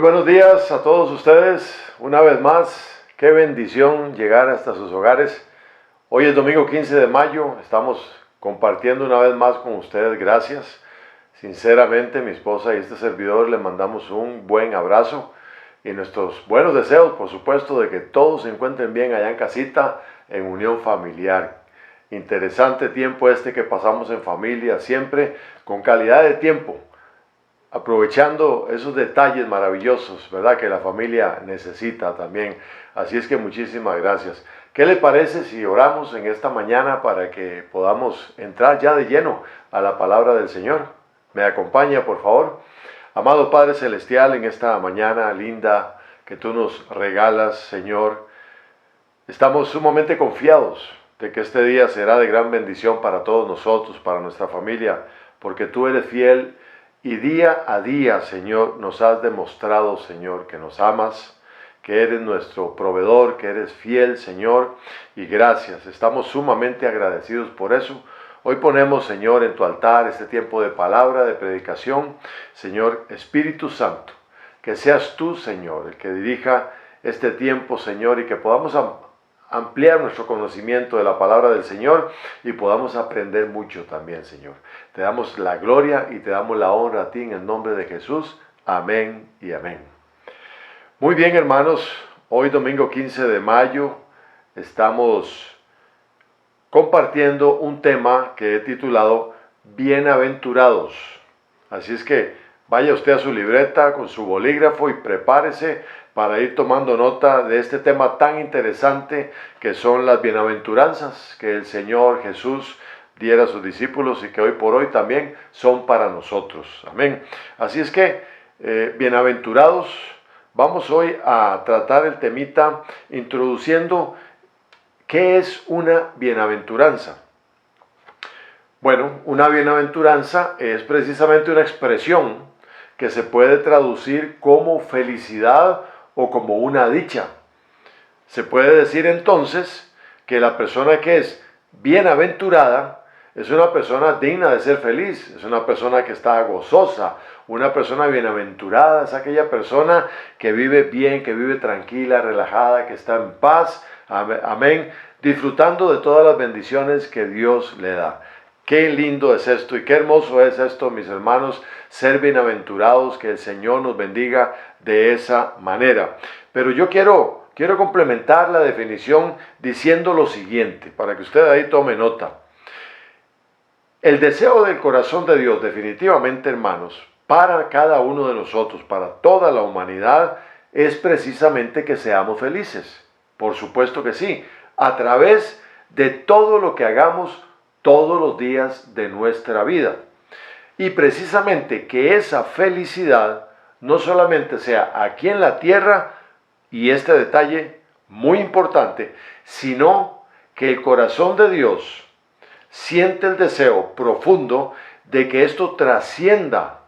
buenos días a todos ustedes. Una vez más, qué bendición llegar hasta sus hogares. Hoy es domingo 15 de mayo. Estamos compartiendo una vez más con ustedes. Gracias. Sinceramente, mi esposa y este servidor le mandamos un buen abrazo y nuestros buenos deseos, por supuesto, de que todos se encuentren bien allá en casita, en unión familiar. Interesante tiempo este que pasamos en familia, siempre con calidad de tiempo, aprovechando esos detalles maravillosos, ¿verdad? Que la familia necesita también. Así es que muchísimas gracias. ¿Qué le parece si oramos en esta mañana para que podamos entrar ya de lleno a la palabra del Señor? ¿Me acompaña, por favor? Amado Padre Celestial, en esta mañana linda que tú nos regalas, Señor, estamos sumamente confiados de que este día será de gran bendición para todos nosotros, para nuestra familia, porque tú eres fiel y día a día, Señor, nos has demostrado, Señor, que nos amas, que eres nuestro proveedor, que eres fiel, Señor, y gracias. Estamos sumamente agradecidos por eso. Hoy ponemos, Señor, en tu altar este tiempo de palabra, de predicación. Señor, Espíritu Santo, que seas tú, Señor, el que dirija este tiempo, Señor, y que podamos ampliar nuestro conocimiento de la palabra del Señor y podamos aprender mucho también, Señor. Te damos la gloria y te damos la honra a ti en el nombre de Jesús. Amén y amén. Muy bien, hermanos, hoy domingo 15 de mayo estamos compartiendo un tema que he titulado Bienaventurados. Así es que vaya usted a su libreta con su bolígrafo y prepárese para ir tomando nota de este tema tan interesante que son las bienaventuranzas que el Señor Jesús diera a sus discípulos y que hoy por hoy también son para nosotros. Amén. Así es que, bienaventurados, vamos hoy a tratar el temita introduciendo qué es una bienaventuranza. Bueno, una bienaventuranza es precisamente una expresión que se puede traducir como felicidad o como una dicha. Se puede decir entonces que la persona que es bienaventurada es una persona digna de ser feliz, es una persona que está gozosa. Una persona bienaventurada es aquella persona que vive bien, que vive tranquila, relajada, que está en paz, amén, disfrutando de todas las bendiciones que Dios le da. Qué lindo es esto y qué hermoso es esto, mis hermanos, ser bienaventurados, que el Señor nos bendiga de esa manera. Pero yo quiero complementar la definición diciendo lo siguiente, para que usted ahí tome nota. El deseo del corazón de Dios, definitivamente, hermanos, para cada uno de nosotros, para toda la humanidad, es precisamente que seamos felices. Por supuesto que sí, a través de todo lo que hagamos todos los días de nuestra vida. Y precisamente que esa felicidad no solamente sea aquí en la tierra, y este detalle muy importante, sino que el corazón de Dios siente el deseo profundo de que esto trascienda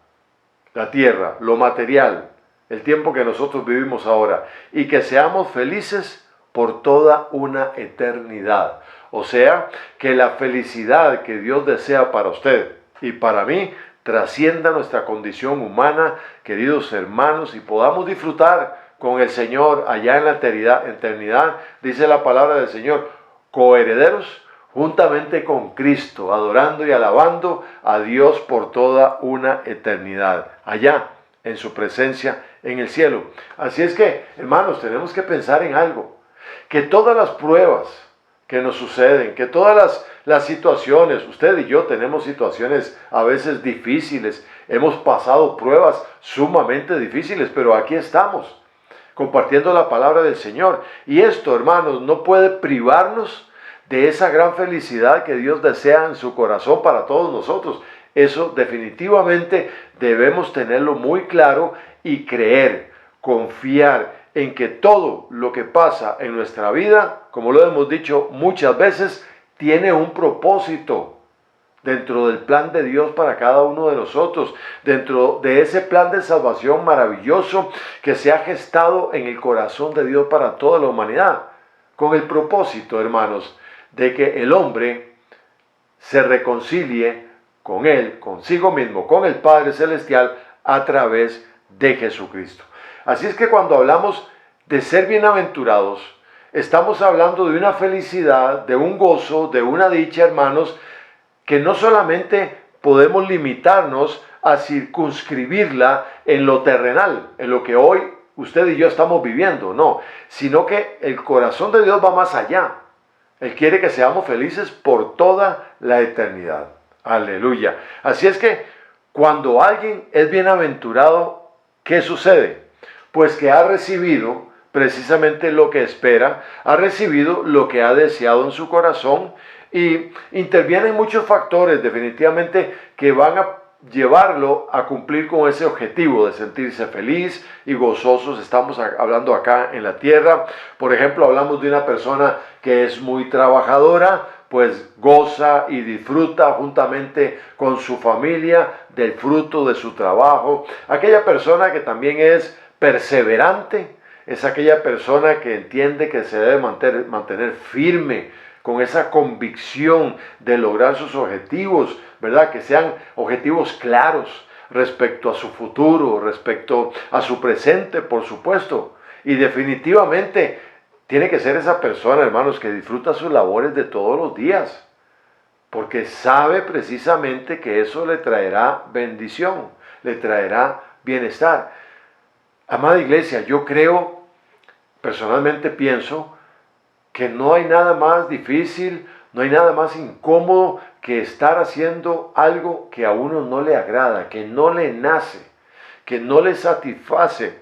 la tierra, lo material, el tiempo que nosotros vivimos ahora, y que seamos felices por toda una eternidad. O sea, que la felicidad que Dios desea para usted y para mí trascienda nuestra condición humana, queridos hermanos, y podamos disfrutar con el Señor allá en la eternidad, dice la palabra del Señor, coherederos juntamente con Cristo, adorando y alabando a Dios por toda una eternidad, allá en su presencia en el cielo. Así es que, hermanos, tenemos que pensar en algo, que todas las pruebas que nos suceden, que todas las situaciones, usted y yo tenemos situaciones a veces difíciles, hemos pasado pruebas sumamente difíciles, pero aquí estamos, compartiendo la palabra del Señor. Y esto, hermanos, no puede privarnos de esa gran felicidad que Dios desea en su corazón para todos nosotros. Eso definitivamente debemos tenerlo muy claro y creer, confiar en que todo lo que pasa en nuestra vida, como lo hemos dicho muchas veces, tiene un propósito dentro del plan de Dios para cada uno de nosotros, dentro de ese plan de salvación maravilloso que se ha gestado en el corazón de Dios para toda la humanidad, con el propósito, hermanos, de que el hombre se reconcilie con Él, consigo mismo, con el Padre Celestial, a través de Jesucristo. Así es que cuando hablamos de ser bienaventurados, estamos hablando de una felicidad, de un gozo, de una dicha, hermanos, que no solamente podemos limitarnos a circunscribirla en lo terrenal, en lo que hoy usted y yo estamos viviendo, no, sino que el corazón de Dios va más allá. Él quiere que seamos felices por toda la eternidad. Aleluya. Así es que cuando alguien es bienaventurado, ¿qué sucede? Pues que ha recibido precisamente lo que espera, ha recibido lo que ha deseado en su corazón, y intervienen muchos factores definitivamente que van a llevarlo a cumplir con ese objetivo de sentirse feliz y gozosos. Estamos hablando acá en la tierra. Por ejemplo, hablamos de una persona que es muy trabajadora, pues goza y disfruta juntamente con su familia del fruto de su trabajo. Aquella persona que también es perseverante, es aquella persona que entiende que se debe mantener firme, con esa convicción de lograr sus objetivos, ¿verdad? Que sean objetivos claros respecto a su futuro, respecto a su presente, por supuesto. Y definitivamente tiene que ser esa persona, hermanos, que disfruta sus labores de todos los días, porque sabe precisamente que eso le traerá bendición, le traerá bienestar. Amada iglesia, yo creo, personalmente pienso, que no hay nada más difícil, no hay nada más incómodo que estar haciendo algo que a uno no le agrada, que no le nace, que no le satisface,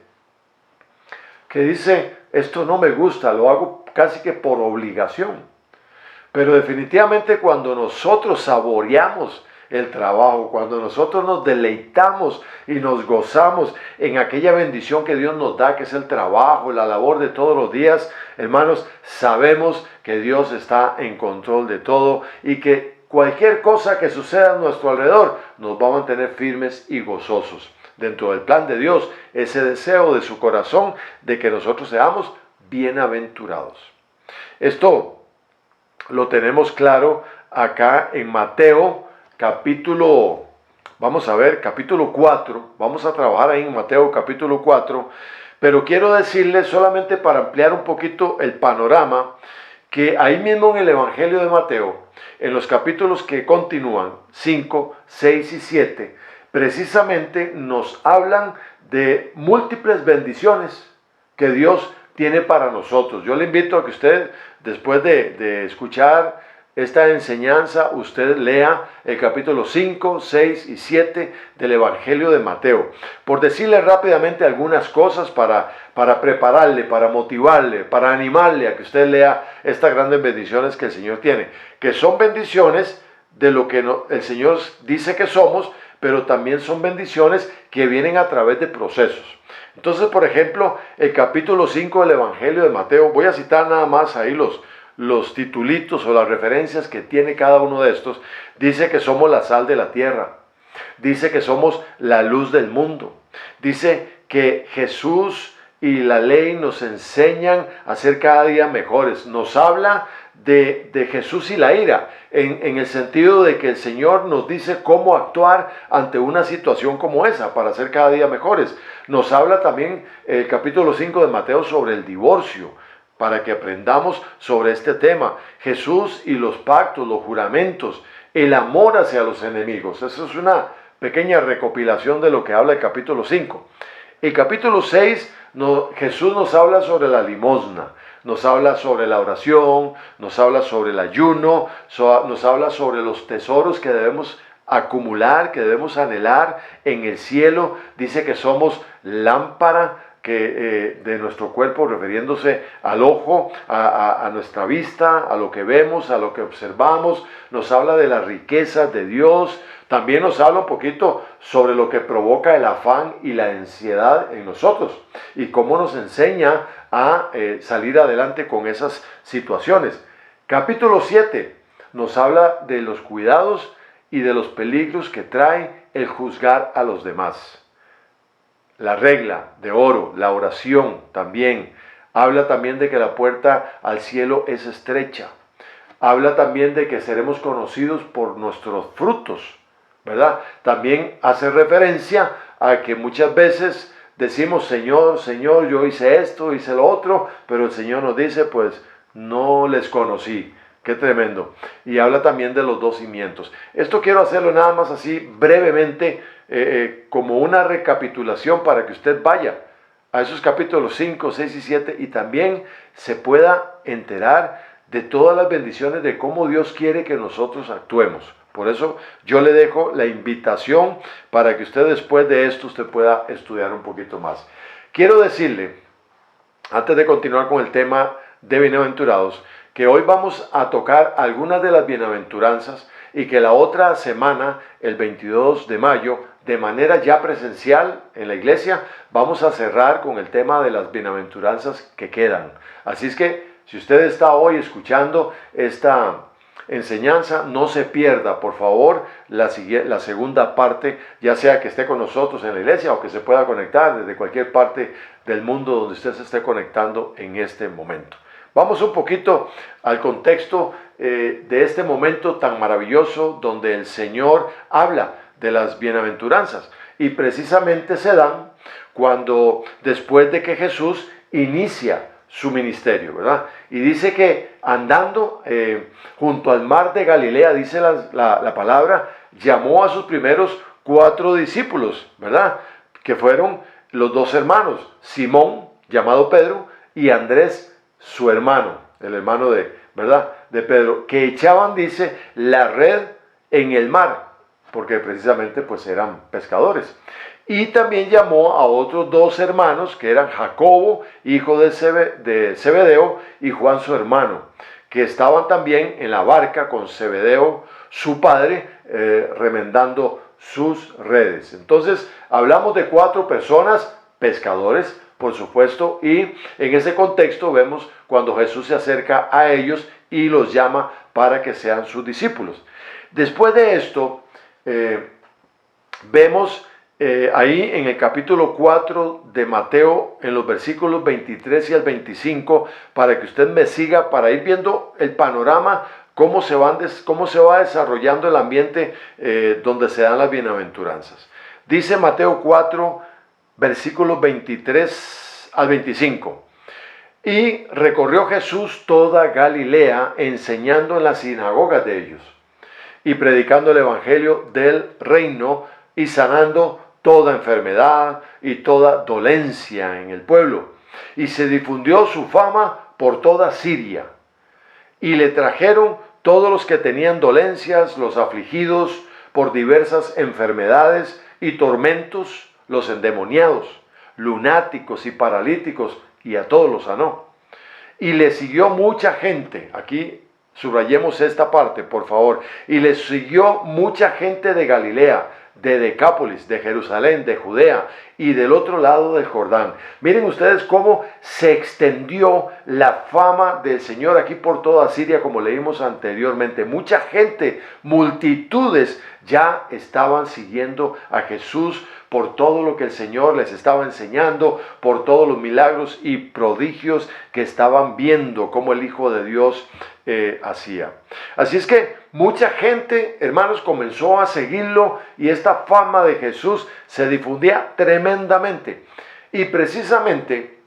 que dice, esto no me gusta, lo hago casi que por obligación. Pero definitivamente cuando nosotros saboreamos el trabajo, cuando nosotros nos deleitamos y nos gozamos en aquella bendición que Dios nos da, que es el trabajo, la labor de todos los días, hermanos, sabemos que Dios está en control de todo y que cualquier cosa que suceda a nuestro alrededor nos va a mantener firmes y gozosos. Dentro del plan de Dios, ese deseo de su corazón de que nosotros seamos bienaventurados. Esto lo tenemos claro acá en Mateo capítulo 4, vamos a trabajar ahí en Mateo capítulo 4, pero quiero decirles solamente para ampliar un poquito el panorama, que ahí mismo en el Evangelio de Mateo, en los capítulos que continúan, 5, 6 y 7, precisamente nos hablan de múltiples bendiciones que Dios tiene para nosotros. Yo le invito a que usted, después de escuchar esta enseñanza, usted lea el capítulo 5, 6 y 7 del Evangelio de Mateo. Por decirle rápidamente algunas cosas para prepararle, para motivarle, para animarle a que usted lea estas grandes bendiciones que el Señor tiene. Que son bendiciones de lo que el Señor dice que somos, pero también son bendiciones que vienen a través de procesos. Entonces, por ejemplo, el capítulo 5 del Evangelio de Mateo, voy a citar nada más ahí los titulitos o las referencias que tiene cada uno de estos. Dice que somos la sal de la tierra, dice que somos la luz del mundo, dice que Jesús y la ley nos enseñan a ser cada día mejores. Nos habla de Jesús y la ira, en el sentido de que el Señor nos dice cómo actuar ante una situación como esa para ser cada día mejores. Nos habla también el capítulo 5 de Mateo sobre el divorcio, para que aprendamos sobre este tema. Jesús y los pactos, los juramentos, el amor hacia los enemigos. Eso es una pequeña recopilación de lo que habla el capítulo 5. El capítulo 6, Jesús nos habla sobre la limosna, nos habla sobre la oración, nos habla sobre el ayuno, nos habla sobre los tesoros que debemos acumular, que debemos anhelar en el cielo. Dice que somos lámpara de nuestro cuerpo, refiriéndose al ojo, a nuestra vista, a lo que vemos, a lo que observamos. Nos habla de las riquezas de Dios. También nos habla un poquito sobre lo que provoca el afán y la ansiedad en nosotros y cómo nos enseña a salir adelante con esas situaciones. Capítulo 7 nos habla de los cuidados y de los peligros que trae el juzgar a los demás. La regla de oro, la oración también. Habla también de que la puerta al cielo es estrecha. Habla también de que seremos conocidos por nuestros frutos, ¿verdad? También hace referencia a que muchas veces decimos, Señor, Señor, yo hice esto, hice lo otro, pero el Señor nos dice, pues no les conocí. Qué tremendo. Y habla también de los dos cimientos. Esto quiero hacerlo nada más así brevemente, como una recapitulación para que usted vaya a esos capítulos 5, 6 y 7 y también se pueda enterar de todas las bendiciones de cómo Dios quiere que nosotros actuemos. Por eso yo le dejo la invitación para que usted después de esto usted pueda estudiar un poquito más. Quiero decirle, antes de continuar con el tema de bienaventurados, que hoy vamos a tocar algunas de las bienaventuranzas y que la otra semana, el 22 de mayo, de manera ya presencial en la iglesia, vamos a cerrar con el tema de las bienaventuranzas que quedan. Así es que si usted está hoy escuchando esta enseñanza, no se pierda, por favor, la segunda parte, ya sea que esté con nosotros en la iglesia o que se pueda conectar desde cualquier parte del mundo donde usted se esté conectando en este momento. Vamos un poquito al contexto de este momento tan maravilloso donde el Señor habla de las bienaventuranzas y precisamente se dan cuando después de que Jesús inicia su ministerio, ¿verdad? Y dice que andando junto al mar de Galilea, dice la palabra, llamó a sus primeros 4 discípulos, ¿verdad? Que fueron los 2 hermanos, Simón, llamado Pedro, y Andrés, su hermano, el hermano ¿verdad? De Pedro, que echaban, dice, la red en el mar, porque precisamente pues eran pescadores. Y también llamó a otros 2 hermanos, que eran Jacobo, hijo de Zebedeo, y Juan su hermano, que estaban también en la barca con Zebedeo, su padre, remendando sus redes. Entonces, hablamos de 4 personas, pescadores, por supuesto, y en ese contexto vemos cuando Jesús se acerca a ellos y los llama para que sean sus discípulos. Después de esto, vemos ahí en el capítulo 4 de Mateo, en los versículos 23 y al 25, para que usted me siga, para ir viendo el panorama, cómo se va desarrollando el ambiente donde se dan las bienaventuranzas. Dice Mateo 4, versículos 23 al 25. Y recorrió Jesús toda Galilea, enseñando en las sinagogas de ellos, y predicando el evangelio del reino, y sanando toda enfermedad y toda dolencia en el pueblo. Y se difundió su fama por toda Siria. Y le trajeron todos los que tenían dolencias, los afligidos por diversas enfermedades y tormentos, los endemoniados, lunáticos y paralíticos, y a todos los sanó. Y le siguió mucha gente. Aquí subrayemos esta parte, por favor. Y le siguió mucha gente de Galilea, de Decápolis, de Jerusalén, de Judea y del otro lado del Jordán. Miren ustedes cómo se extendió la fama del Señor aquí por toda Siria, como leímos anteriormente. Mucha gente, multitudes ya estaban siguiendo a Jesús por todo lo que el Señor les estaba enseñando, por todos los milagros y prodigios que estaban viendo cómo el Hijo de Dios hacía. Así es que mucha gente, hermanos, comenzó a seguirlo y esta fama de Jesús se difundía tremendamente. Y precisamente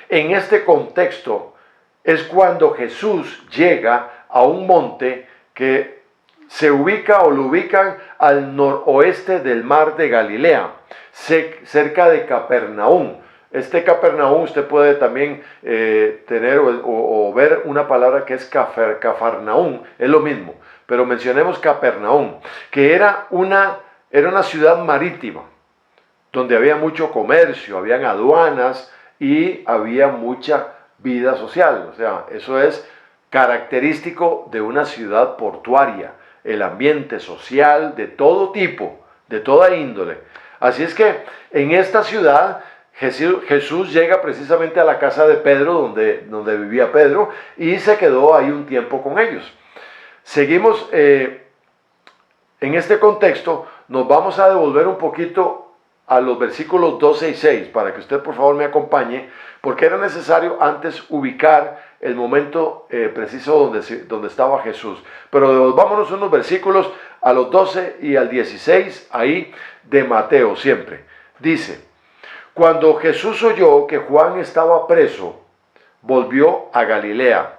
en este contexto es cuando Jesús llega a un monte que se ubica o lo ubican al noroeste del mar de Galilea, cerca de Capernaum. Este Capernaum usted puede también tener o ver una palabra que es Cafarnaum, es lo mismo, pero mencionemos Capernaum, que era una ciudad marítima, donde había mucho comercio, habían aduanas y había mucha vida social. O sea, eso es característico de una ciudad portuaria, el ambiente social de todo tipo, de toda índole. Así es que en esta ciudad Jesús llega precisamente a la casa de Pedro, donde vivía Pedro, y se quedó ahí un tiempo con ellos. Seguimos en este contexto, nos vamos a devolver un poquito a los versículos 12 y 6, para que usted por favor me acompañe, porque era necesario antes ubicar el momento preciso donde estaba Jesús. Pero devolvámonos unos versículos a los 12 y al 16, ahí de Mateo siempre. Dice: Cuando Jesús oyó que Juan estaba preso, volvió a Galilea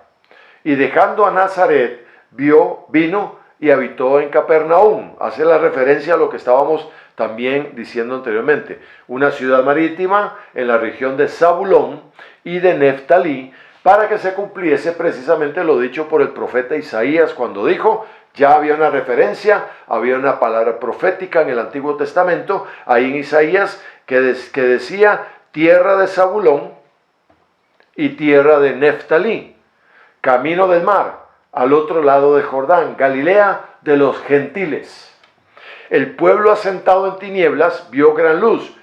y dejando a Nazaret, vino y habitó en Capernaum. Hace la referencia a lo que estábamos también diciendo anteriormente. Una ciudad marítima en la región de Zabulón y de Neftalí, para que se cumpliese precisamente lo dicho por el profeta Isaías cuando dijo, ya había una referencia, había una palabra profética en el Antiguo Testamento, ahí en Isaías, que decía tierra de Zabulón y tierra de Neftalí, camino del mar, al otro lado de Jordán, Galilea de los gentiles. El pueblo asentado en tinieblas vio gran luz.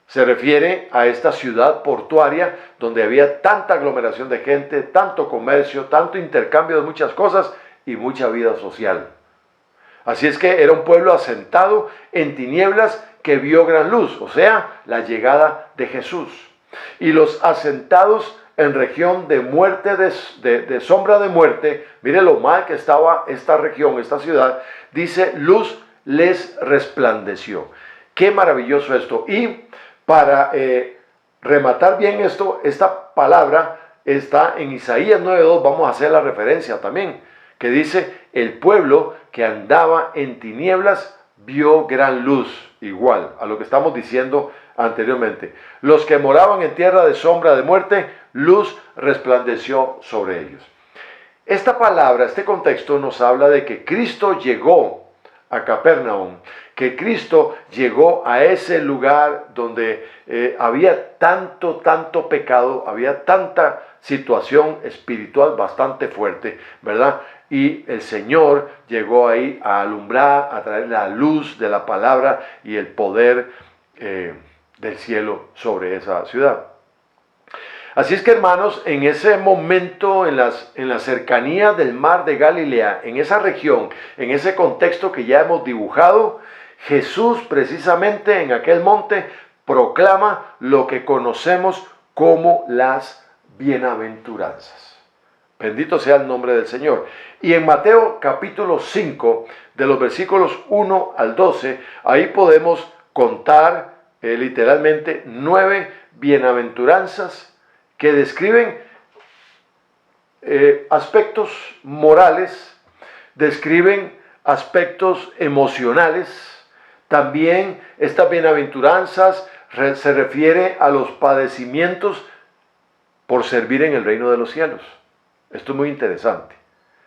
Se refiere a esta ciudad portuaria donde había tanta aglomeración de gente, tanto comercio, tanto intercambio de muchas cosas y mucha vida social. Así es que era un pueblo asentado en tinieblas que vio gran luz, o sea, la llegada de Jesús. Y los asentados en región de muerte, de sombra de muerte, mire lo mal que estaba esta región, esta ciudad, dice, luz les resplandeció. Qué maravilloso esto. Y para rematar bien esto, esta palabra está en Isaías 9:2, vamos a hacer la referencia también, que dice, el pueblo que andaba en tinieblas vio gran luz, igual a lo que estamos diciendo anteriormente. Los que moraban en tierra de sombra de muerte, luz resplandeció sobre ellos. Esta palabra, este contexto nos habla de que Cristo llegó a Capernaum, que Cristo llegó a ese lugar donde había tanto pecado, había tanta situación espiritual bastante fuerte, ¿verdad? Y el Señor llegó ahí a alumbrar, a traer la luz de la palabra y el poder del cielo sobre esa ciudad. Así es que, hermanos, en ese momento, en la cercanía del mar de Galilea, en esa región, en ese contexto que ya hemos dibujado, Jesús precisamente en aquel monte proclama lo que conocemos como las bienaventuranzas. Bendito sea el nombre del Señor. Y en Mateo capítulo 5, de los versículos 1 al 12, ahí podemos contar literalmente 9 bienaventuranzas que describen aspectos morales, describen aspectos emocionales. También estas bienaventuranzas se refiere a los padecimientos por servir en el reino de los cielos. Esto es muy interesante.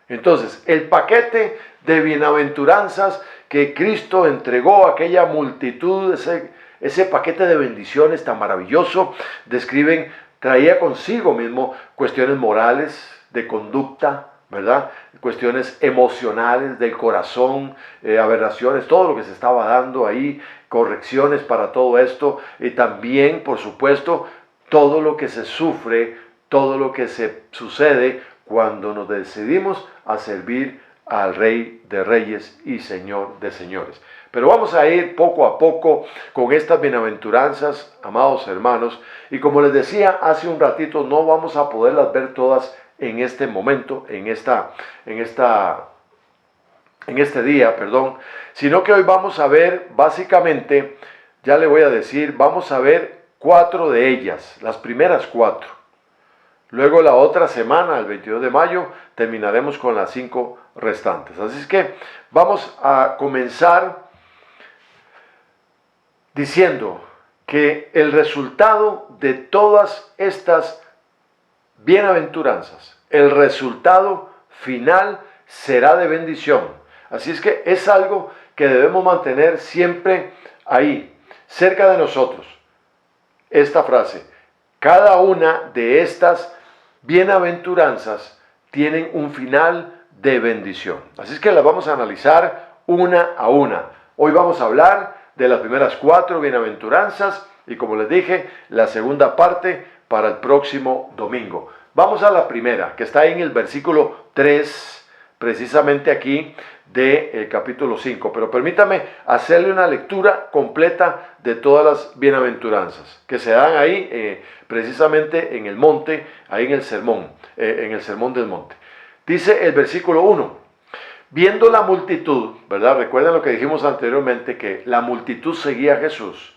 Entonces, el paquete de bienaventuranzas que Cristo entregó a aquella multitud, ese paquete de bendiciones tan maravilloso, traía consigo mismo cuestiones morales, de conducta, ¿verdad? Cuestiones emocionales, del corazón, aberraciones, todo lo que se estaba dando ahí, correcciones para todo esto, y también, por supuesto, todo lo que se sufre, todo lo que se sucede cuando nos decidimos a servir al Rey de Reyes y Señor de Señores. Pero vamos a ir poco a poco con estas bienaventuranzas, amados hermanos, y como les decía hace un ratito, no vamos a poderlas ver todas en este momento, en este día, sino que hoy vamos a ver básicamente, ya le voy a decir, vamos a ver 4 de ellas, las primeras 4. Luego la otra semana, el 22 de mayo, terminaremos con las 5 restantes. Así es que vamos a comenzar diciendo que el resultado de todas estas bienaventuranzas, el resultado final será de bendición. Así es que es algo que debemos mantener siempre ahí, cerca de nosotros. Esta frase, cada una de estas bienaventuranzas tienen un final de bendición. Así es que las vamos a analizar una a una. Hoy vamos a hablar de las primeras 4 bienaventuranzas y, como les dije, la segunda parte para el próximo domingo. Vamos a la primera, que está ahí en el versículo 3, precisamente aquí del capítulo 5. Pero permítame hacerle una lectura completa de todas las bienaventuranzas que se dan ahí precisamente en el monte, ahí en el sermón del monte. Dice el versículo 1. Viendo la multitud, ¿verdad? Recuerden lo que dijimos anteriormente, que la multitud seguía a Jesús.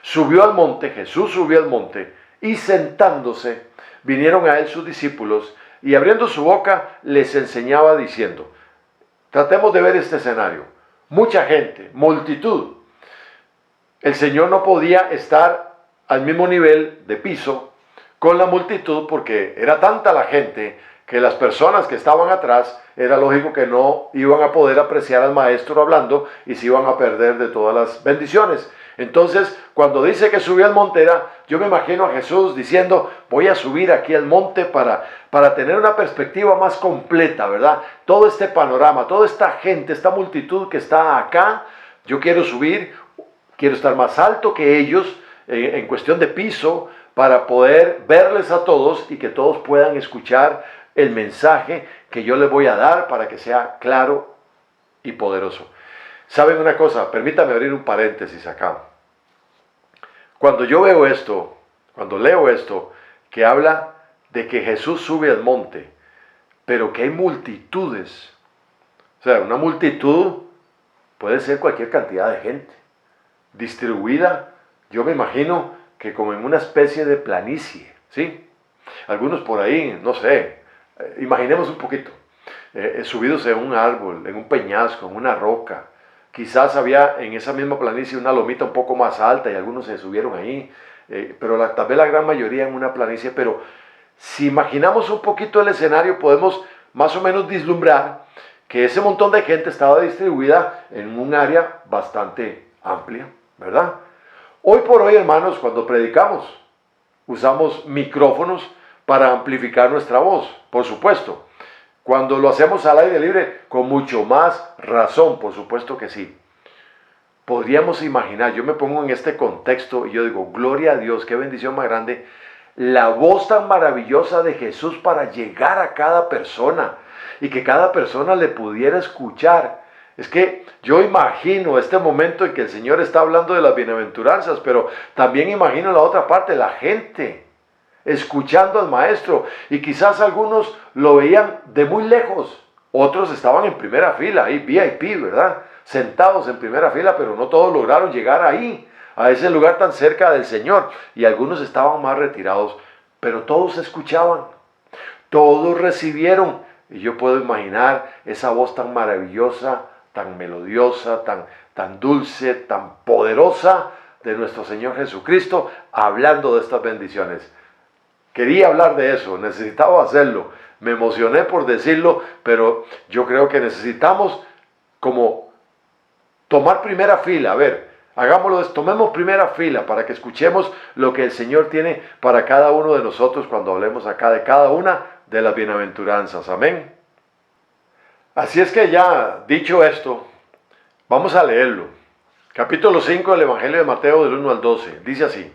Subió al monte, Jesús subió al monte, y sentándose, vinieron a él sus discípulos, y abriendo su boca, les enseñaba diciendo, tratemos de ver este escenario, mucha gente, multitud. El Señor no podía estar al mismo nivel de piso con la multitud porque era tanta la gente que las personas que estaban atrás era lógico que no iban a poder apreciar al maestro hablando y se iban a perder de todas las bendiciones. Entonces, cuando dice que subió al monte, yo me imagino a Jesús diciendo, voy a subir aquí al monte para tener una perspectiva más completa, ¿verdad? Todo este panorama, toda esta gente, esta multitud que está acá, yo quiero subir, quiero estar más alto que ellos en cuestión de piso para poder verles a todos y que todos puedan escuchar el mensaje que yo les voy a dar para que sea claro y poderoso. ¿Saben una cosa? Permítame abrir un paréntesis acá. Cuando yo veo esto, cuando leo esto, que habla de que Jesús sube al monte, pero que hay multitudes. O sea, una multitud puede ser cualquier cantidad de gente, distribuida, yo me imagino que como en una especie de planicie, ¿sí? Algunos por ahí, no sé, imaginemos un poquito, subidos en un árbol, en un peñasco, en una roca. Quizás había en esa misma planicie una lomita un poco más alta y algunos se subieron ahí, pero tal vez la gran mayoría en una planicie. Pero si imaginamos un poquito el escenario, podemos más o menos vislumbrar que ese montón de gente estaba distribuida en un área bastante amplia, ¿verdad? Hoy por hoy, hermanos, cuando predicamos, usamos micrófonos para amplificar nuestra voz, por supuesto. Cuando lo hacemos al aire libre, con mucho más razón, por supuesto que sí. Podríamos imaginar, yo me pongo en este contexto y yo digo, gloria a Dios, qué bendición más grande, la voz tan maravillosa de Jesús para llegar a cada persona y que cada persona le pudiera escuchar. Es que yo imagino este momento en que el Señor está hablando de las bienaventuranzas, pero también imagino la otra parte, la gente escuchando al maestro, y quizás algunos lo veían de muy lejos, otros estaban en primera fila, ahí VIP, ¿verdad? Sentados en primera fila, pero no todos lograron llegar ahí, a ese lugar tan cerca del Señor, y algunos estaban más retirados, pero todos escuchaban, todos recibieron, y yo puedo imaginar esa voz tan maravillosa, tan melodiosa, tan dulce, tan poderosa de nuestro Señor Jesucristo, hablando de estas bendiciones. Quería hablar de eso, necesitaba hacerlo, me emocioné por decirlo, pero yo creo que necesitamos como tomar primera fila. A ver, hagámoslo, tomemos primera fila para que escuchemos lo que el Señor tiene para cada uno de nosotros cuando hablemos acá de cada una de las bienaventuranzas. Amén. Así es que ya dicho esto, vamos a leerlo. Capítulo 5 del Evangelio de Mateo, del 1 al 12, dice así.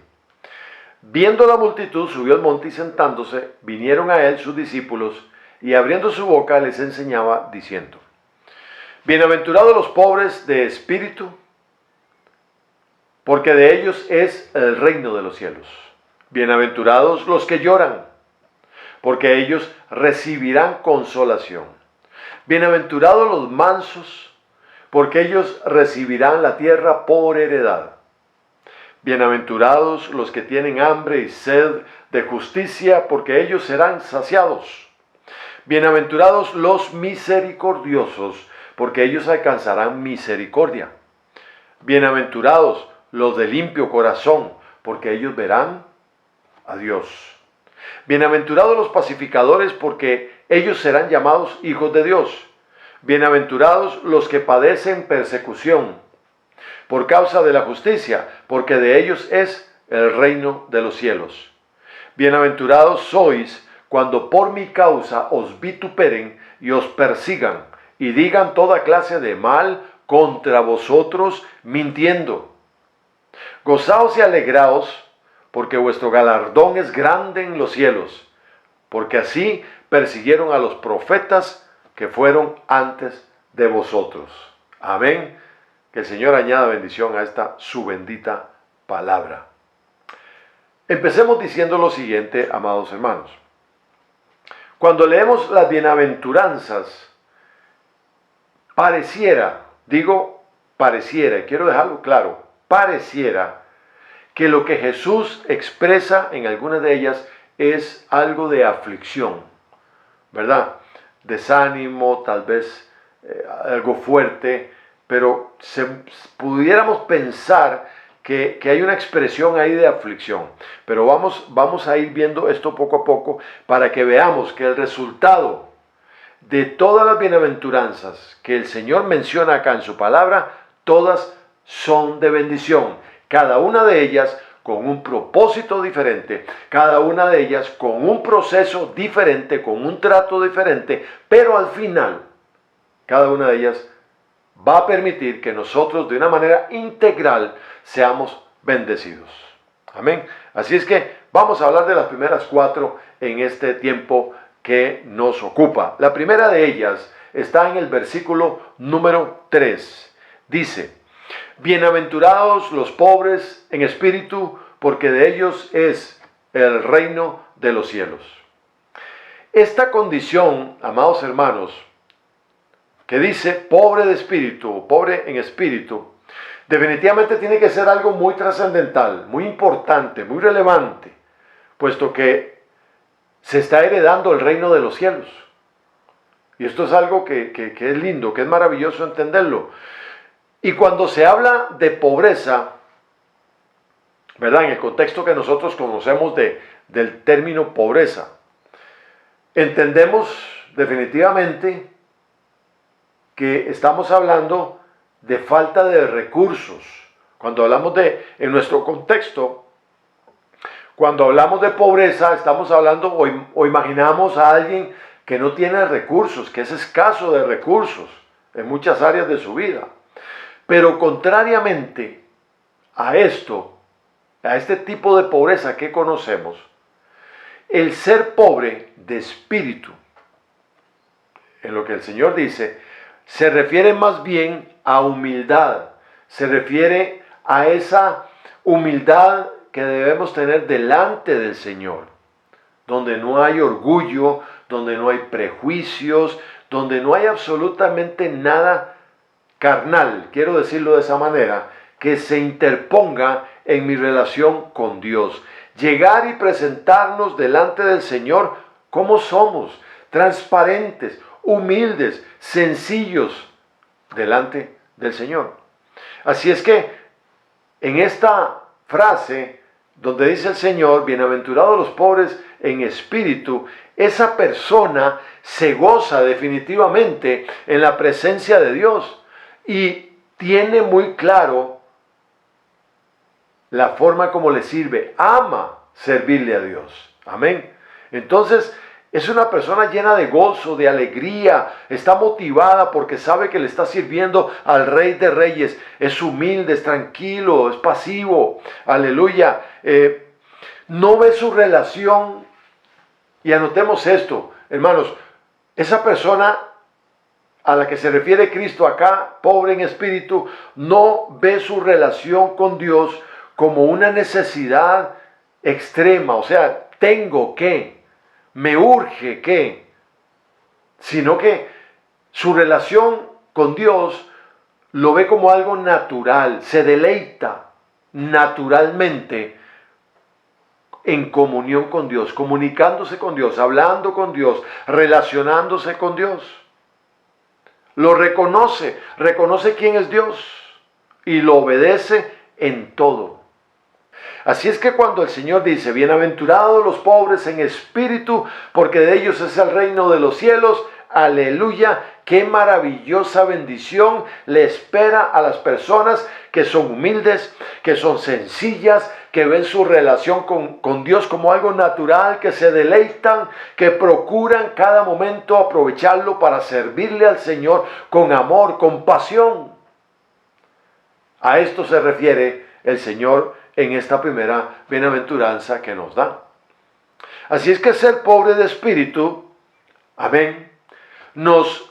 Viendo la multitud, subió al monte y sentándose, vinieron a él sus discípulos, y abriendo su boca les enseñaba, diciendo, bienaventurados los pobres de espíritu, porque de ellos es el reino de los cielos. Bienaventurados los que lloran, porque ellos recibirán consolación. Bienaventurados los mansos, porque ellos recibirán la tierra por heredad. Bienaventurados los que tienen hambre y sed de justicia, porque ellos serán saciados. Bienaventurados los misericordiosos, porque ellos alcanzarán misericordia. Bienaventurados los de limpio corazón, porque ellos verán a Dios. Bienaventurados los pacificadores, porque ellos serán llamados hijos de Dios. Bienaventurados los que padecen persecución por causa de la justicia, porque de ellos es el reino de los cielos. Bienaventurados sois cuando por mi causa os vituperen y os persigan, y digan toda clase de mal contra vosotros, mintiendo. Gozaos y alegraos, porque vuestro galardón es grande en los cielos, porque así persiguieron a los profetas que fueron antes de vosotros. Amén. Que el Señor añada bendición a esta su bendita palabra. Empecemos diciendo lo siguiente, amados hermanos. Cuando leemos las bienaventuranzas, pareciera, y quiero dejarlo claro, pareciera que lo que Jesús expresa en algunas de ellas es algo de aflicción, ¿verdad? Desánimo, tal vez algo fuerte, pero pudiéramos pensar que hay una expresión ahí de aflicción. Pero vamos a ir viendo esto poco a poco para que veamos que el resultado de todas las bienaventuranzas que el Señor menciona acá en su palabra, todas son de bendición. Cada una de ellas con un propósito diferente, cada una de ellas con un proceso diferente, con un trato diferente, pero al final, cada una de ellas va a permitir que nosotros de una manera integral seamos bendecidos. Amén. Así es que vamos a hablar de las primeras 4 en este tiempo que nos ocupa. La primera de ellas está en el versículo número 3. Dice: bienaventurados los pobres en espíritu, porque de ellos es el reino de los cielos. Esta condición, amados hermanos, que dice pobre de espíritu, pobre en espíritu, definitivamente tiene que ser algo muy trascendental, muy importante, muy relevante, puesto que se está heredando el reino de los cielos. Y esto es algo que es lindo, que es maravilloso entenderlo. Y cuando se habla de pobreza, ¿verdad? En el contexto que nosotros conocemos del término pobreza, entendemos definitivamente que estamos hablando de falta de recursos. Cuando hablamos en nuestro contexto, cuando hablamos de pobreza, estamos hablando o imaginamos a alguien que no tiene recursos, que es escaso de recursos en muchas áreas de su vida. Pero contrariamente a esto, a este tipo de pobreza que conocemos, el ser pobre de espíritu, en lo que el Señor dice, se refiere más bien a humildad, se refiere a esa humildad que debemos tener delante del Señor, donde no hay orgullo, donde no hay prejuicios, donde no hay absolutamente nada carnal, quiero decirlo de esa manera, que se interponga en mi relación con Dios. Llegar y presentarnos delante del Señor como somos, transparentes, humildes, sencillos, delante del Señor. Así es que en esta frase donde dice el Señor, bienaventurados los pobres en espíritu, esa persona se goza definitivamente en la presencia de Dios y tiene muy claro la forma como le sirve, ama servirle a Dios. Amén. Entonces, es una persona llena de gozo, de alegría, está motivada porque sabe que le está sirviendo al Rey de Reyes. Es humilde, es tranquilo, es pasivo. Aleluya. No ve su relación. Y anotemos esto, hermanos. Esa persona a la que se refiere Cristo acá, pobre en espíritu, no ve su relación con Dios como una necesidad extrema. O sea, tengo que, me urge que, sino que su relación con Dios lo ve como algo natural, se deleita naturalmente en comunión con Dios, comunicándose con Dios, hablando con Dios, relacionándose con Dios. Lo reconoce, reconoce quién es Dios y lo obedece en todo. Así es que cuando el Señor dice, bienaventurados los pobres en espíritu, porque de ellos es el reino de los cielos, aleluya, qué maravillosa bendición le espera a las personas que son humildes, que son sencillas, que ven su relación con Dios como algo natural, que se deleitan, que procuran cada momento aprovecharlo para servirle al Señor con amor, con pasión. A esto se refiere el Señor en esta primera bienaventuranza que nos da. Así es que ser pobre de espíritu, amén, nos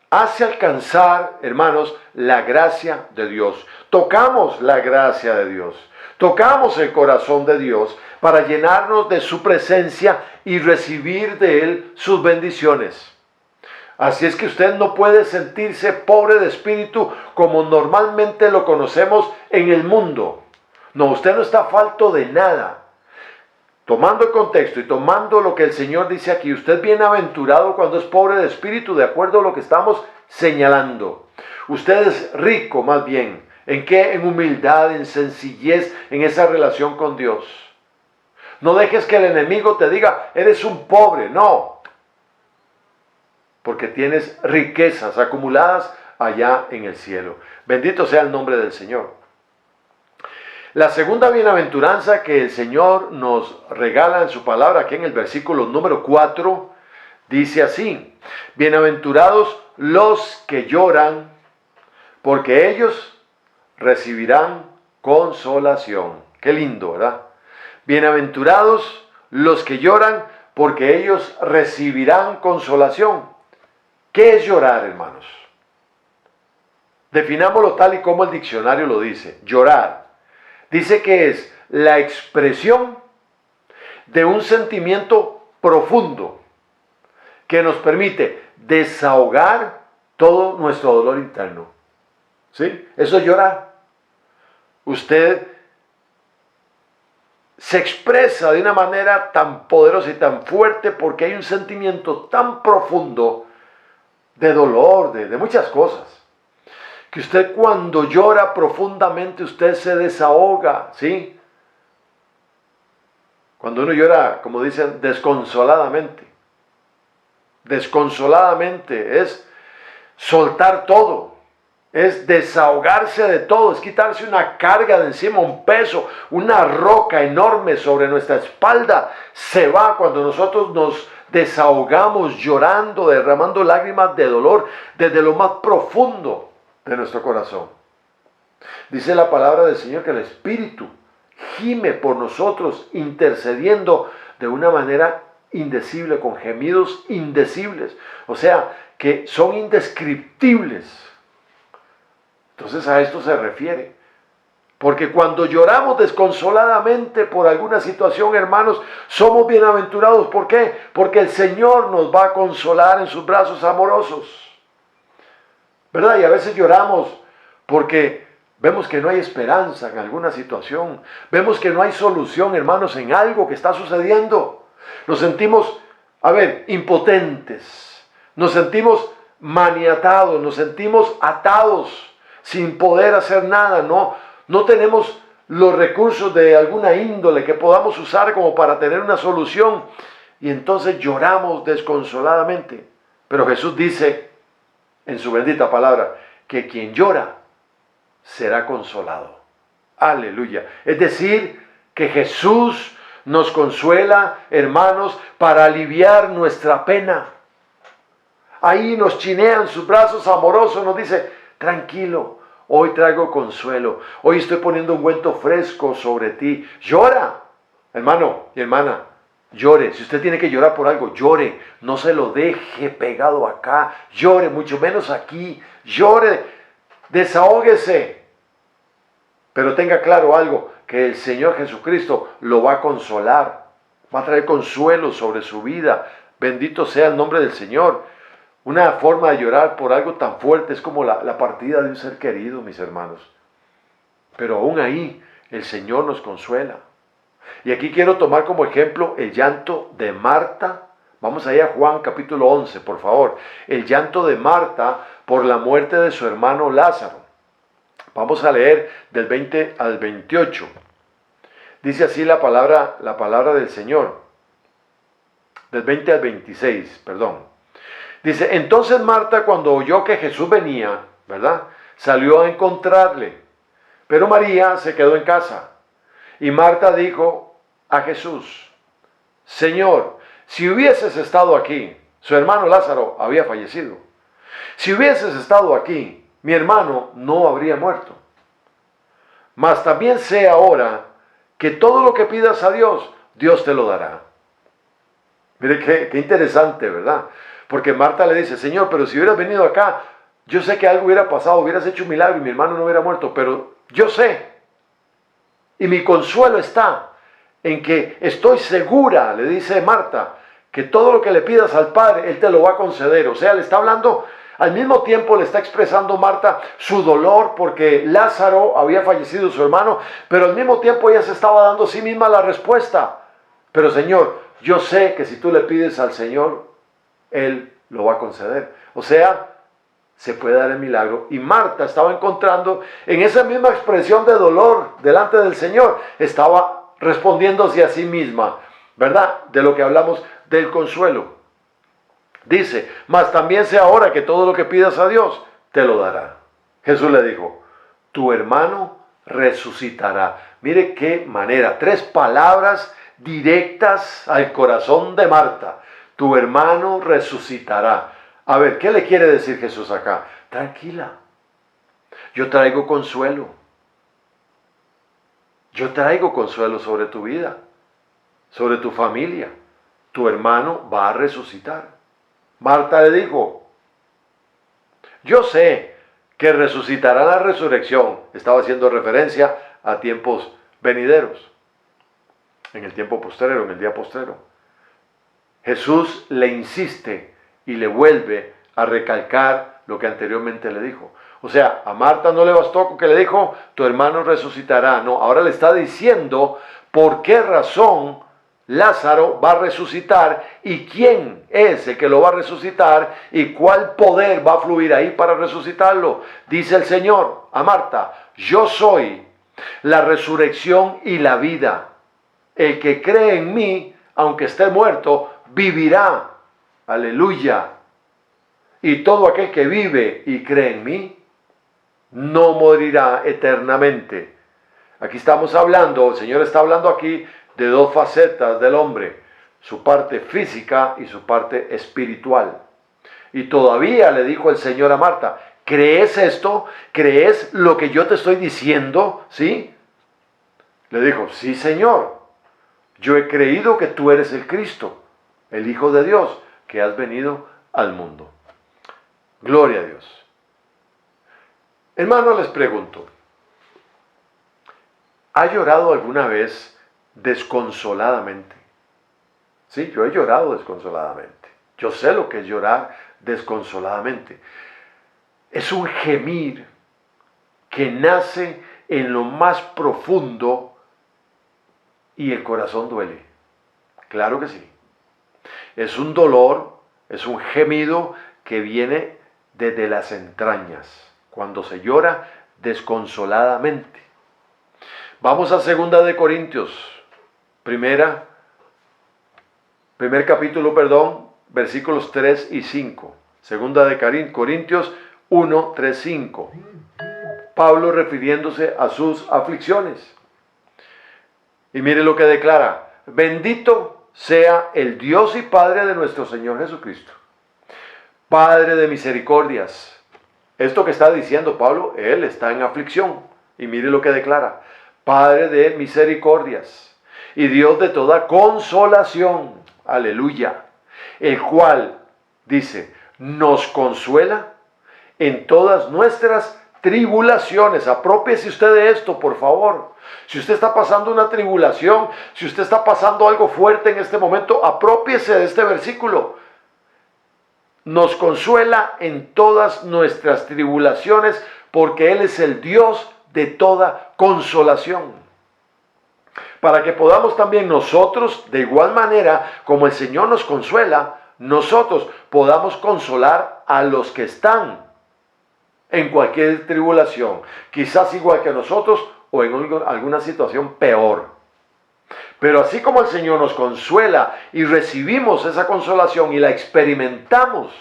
hace alcanzar, hermanos, la gracia de Dios. Tocamos la gracia de Dios. Tocamos el corazón de Dios para llenarnos de su presencia y recibir de Él sus bendiciones. Así es que usted no puede sentirse pobre de espíritu como normalmente lo conocemos en el mundo. No, usted no está falto de nada. Tomando el contexto y tomando lo que el Señor dice aquí, usted es bienaventurado cuando es pobre de espíritu, de acuerdo a lo que estamos señalando. Usted es rico más bien. ¿En qué? En humildad, en sencillez, en esa relación con Dios. No dejes que el enemigo te diga, eres un pobre. No. Porque tienes riquezas acumuladas allá en el cielo. Bendito sea el nombre del Señor. La segunda bienaventuranza que el Señor nos regala en su palabra, aquí en el versículo número 4, dice así: bienaventurados los que lloran, porque ellos recibirán consolación. Qué lindo, ¿verdad? Bienaventurados los que lloran, porque ellos recibirán consolación. ¿Qué es llorar, hermanos? Definámoslo tal y como el diccionario lo dice. Llorar dice que es la expresión de un sentimiento profundo que nos permite desahogar todo nuestro dolor interno. ¿Sí? Eso es llorar. Usted se expresa de una manera tan poderosa y tan fuerte porque hay un sentimiento tan profundo de dolor, de muchas cosas, que usted cuando llora profundamente, usted se desahoga, ¿sí? Cuando uno llora, como dicen, desconsoladamente es soltar todo, es desahogarse de todo, es quitarse una carga de encima, un peso, una roca enorme sobre nuestra espalda. Se va cuando nosotros nos desahogamos llorando, derramando lágrimas de dolor desde lo más profundo de nuestro corazón. Dice la palabra del Señor que el Espíritu gime por nosotros, intercediendo de una manera indecible, con gemidos indecibles, o sea, que son indescriptibles. Entonces a esto se refiere. Porque cuando lloramos desconsoladamente por alguna situación, hermanos, somos bienaventurados. ¿Por qué? Porque el Señor nos va a consolar en sus brazos amorosos. ¿Verdad? Y a veces lloramos porque vemos que no hay esperanza en alguna situación. Vemos que no hay solución, hermanos, en algo que está sucediendo. Nos sentimos, impotentes. Nos sentimos maniatados, nos sentimos atados, sin poder hacer nada. No tenemos los recursos de alguna índole que podamos usar como para tener una solución. Y entonces lloramos desconsoladamente. Pero Jesús dice en su bendita palabra que quien llora será consolado. Aleluya. Es decir, que Jesús nos consuela, hermanos, para aliviar nuestra pena. Ahí nos chinean sus brazos amorosos, nos dice, tranquilo, hoy traigo consuelo, hoy estoy poniendo un ungüento fresco sobre ti. Llora, hermano y hermana. Llore, si usted tiene que llorar por algo, llore, no se lo deje pegado acá, llore, mucho menos aquí, llore, desahóguese, pero tenga claro algo, que el Señor Jesucristo lo va a consolar, va a traer consuelo sobre su vida, bendito sea el nombre del Señor. Una forma de llorar por algo tan fuerte es como la partida de un ser querido, mis hermanos, pero aún ahí el Señor nos consuela. Y aquí quiero tomar como ejemplo el llanto de Marta. Vamos allá a Juan capítulo 11, por favor. El llanto de Marta por la muerte de su hermano Lázaro. Vamos a leer del 20 al 28. Dice así la palabra del Señor. Del 20 al 26, perdón. Dice, entonces Marta, cuando oyó que Jesús venía, ¿verdad?, salió a encontrarle. Pero María se quedó en casa. Y Marta dijo a Jesús, Señor, si hubieses estado aquí, su hermano Lázaro había fallecido. Si hubieses estado aquí, mi hermano no habría muerto. Mas también sé ahora que todo lo que pidas a Dios, Dios te lo dará. Mire qué interesante, ¿verdad? Porque Marta le dice, Señor, pero si hubieras venido acá, yo sé que algo hubiera pasado, hubieras hecho un milagro y mi hermano no hubiera muerto, pero yo sé. Y mi consuelo está en que estoy segura, le dice Marta, que todo lo que le pidas al Padre, Él te lo va a conceder. O sea, le está hablando Al mismo tiempo le está expresando Marta su dolor porque Lázaro había fallecido su hermano, pero al mismo tiempo ella se estaba dando a sí misma la respuesta. Pero Señor, yo sé que si tú le pides al Señor, Él lo va a conceder. O sea, se puede dar el milagro. Y Marta estaba encontrando en esa misma expresión de dolor delante del Señor, estaba respondiéndose a sí misma, ¿verdad? De lo que hablamos del consuelo. Dice, mas también sé ahora que todo lo que pidas a Dios, te lo dará. Jesús le dijo, tu hermano resucitará. Mire qué manera, 3 palabras directas al corazón de Marta. Tu hermano resucitará. A ver, ¿qué le quiere decir Jesús acá? Tranquila, yo traigo consuelo. Yo traigo consuelo sobre tu vida, sobre tu familia. Tu hermano va a resucitar. Marta le dijo, yo sé que resucitará la resurrección. Estaba haciendo referencia a tiempos venideros, en el tiempo postrero, en el día postrero. Jesús le insiste y le vuelve a recalcar lo que anteriormente le dijo. O sea, a Marta no le bastó con que le dijo, tu hermano resucitará. No, ahora le está diciendo por qué razón Lázaro va a resucitar y quién es el que lo va a resucitar y cuál poder va a fluir ahí para resucitarlo. Dice el Señor a Marta, yo soy la resurrección y la vida. El que cree en mí, aunque esté muerto, vivirá. Aleluya. Y todo aquel que vive y cree en mí, no morirá eternamente. Aquí estamos hablando, el Señor está hablando aquí de 2 facetas del hombre, su parte física y su parte espiritual. Y todavía le dijo el Señor a Marta, ¿crees esto? ¿Crees lo que yo te estoy diciendo? ¿Sí? Le dijo, sí, Señor, yo he creído que tú eres el Cristo, el Hijo de Dios, que has venido al mundo. Gloria a Dios. Hermano, les pregunto, ¿ha llorado alguna vez desconsoladamente? Sí, yo he llorado desconsoladamente. Yo sé lo que es llorar desconsoladamente. Es un gemir que nace en lo más profundo y el corazón duele. Claro que sí. Es un dolor, es un gemido que viene desde las entrañas, cuando se llora desconsoladamente. Vamos a 2 de Corintios, primer capítulo, versículos 3 y 5. 2 de Corintios 1, 3, 5. Pablo refiriéndose a sus aflicciones. Y mire lo que declara, bendito sea el Dios y Padre de nuestro Señor Jesucristo, Padre de misericordias. Esto que está diciendo Pablo, él está en aflicción. Y mire lo que declara, Padre de misericordias y Dios de toda consolación, aleluya, el cual, dice, nos consuela en todas nuestras tribulaciones. Aprópiese usted de esto, por favor. Si usted está pasando una tribulación, si usted está pasando algo fuerte en este momento, aprópiese de este versículo. Nos consuela en todas nuestras tribulaciones porque Él es el Dios de toda consolación. Para que podamos también nosotros, de igual manera como el Señor nos consuela, nosotros podamos consolar a los que están en cualquier tribulación, quizás igual que nosotros o en alguna situación peor. Pero así como el Señor nos consuela y recibimos esa consolación y la experimentamos,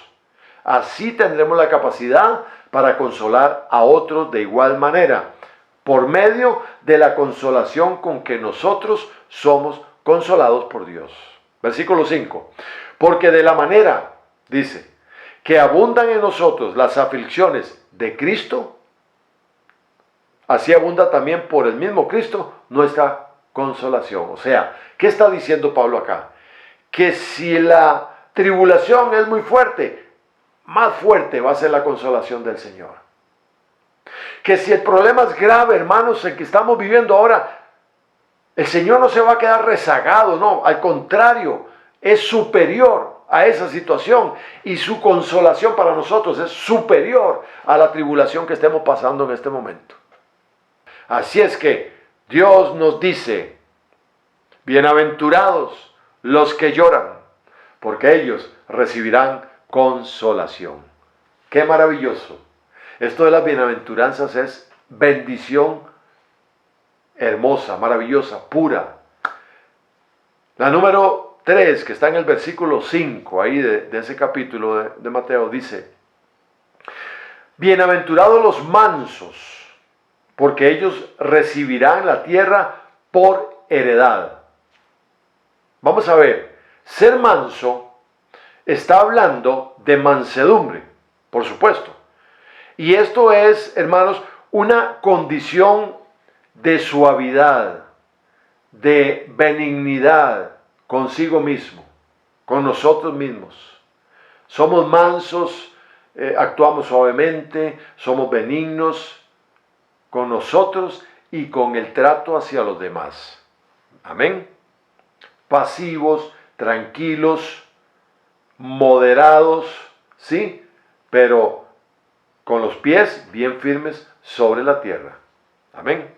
así tendremos la capacidad para consolar a otros de igual manera, por medio de la consolación con que nosotros somos consolados por Dios. Versículo 5. Porque de la manera, dice, que abundan en nosotros las aflicciones de Cristo, así abunda también por el mismo Cristo nuestra consolación. O sea, ¿qué está diciendo Pablo acá? Que si la tribulación es muy fuerte, más fuerte va a ser la consolación del Señor. Que si el problema es grave, hermanos, el que estamos viviendo ahora, el Señor no se va a quedar rezagado, no, al contrario, es superior a esa situación y su consolación para nosotros es superior a la tribulación que estemos pasando en este momento. Así es que Dios nos dice, bienaventurados los que lloran, porque ellos recibirán consolación. ¡Qué maravilloso! Esto de las bienaventuranzas es bendición hermosa, maravillosa, pura. La número 3, que está en el versículo 5, ahí de ese capítulo de Mateo, dice, bienaventurados los mansos, porque ellos recibirán la tierra por heredad. Vamos a ver, ser manso está hablando de mansedumbre, por supuesto. Y esto es, hermanos, una condición de suavidad, de benignidad consigo mismo, con nosotros mismos. Somos mansos, actuamos suavemente, somos benignos con nosotros y con el trato hacia los demás. Amén. Pasivos, tranquilos, moderados, ¿sí? Pero con los pies bien firmes sobre la tierra. Amén.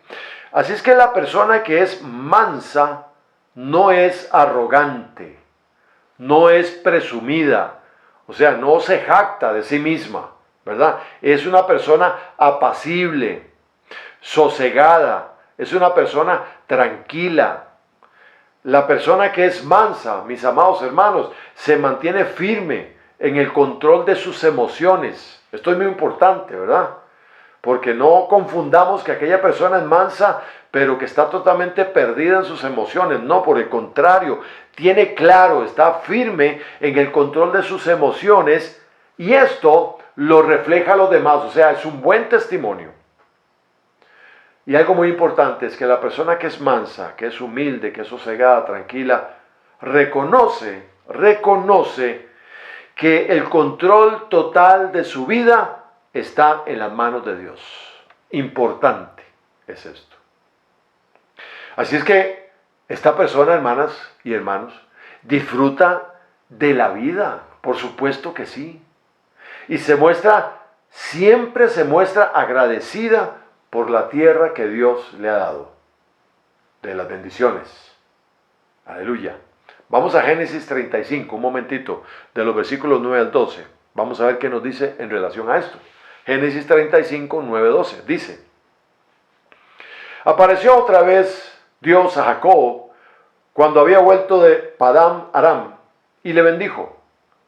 Así es que la persona que es mansa no es arrogante, no es presumida, o sea, no se jacta de sí misma, ¿verdad? Es una persona apacible, sosegada, es una persona tranquila. La persona que es mansa, mis amados hermanos, se mantiene firme en el control de sus emociones. Esto es muy importante, ¿verdad? Porque no confundamos que aquella persona es mansa, pero que está totalmente perdida en sus emociones. No, por el contrario, tiene claro, está firme en el control de sus emociones y esto lo refleja a los demás. O sea, es un buen testimonio. Y algo muy importante es que la persona que es mansa, que es humilde, que es sosegada, tranquila, reconoce que el control total de su vida está en las manos de Dios. Importante es esto. Así es que esta persona, hermanas y hermanos, disfruta de la vida, por supuesto que sí. Y siempre se muestra agradecida por la tierra que Dios le ha dado, de las bendiciones. Aleluya. Vamos a Génesis 35, un momentito, de los versículos 9 al 12. Vamos a ver qué nos dice en relación a esto. Génesis 35, 9, 12. Dice, apareció otra vez Dios a Jacob cuando había vuelto de Padán Aram y le bendijo.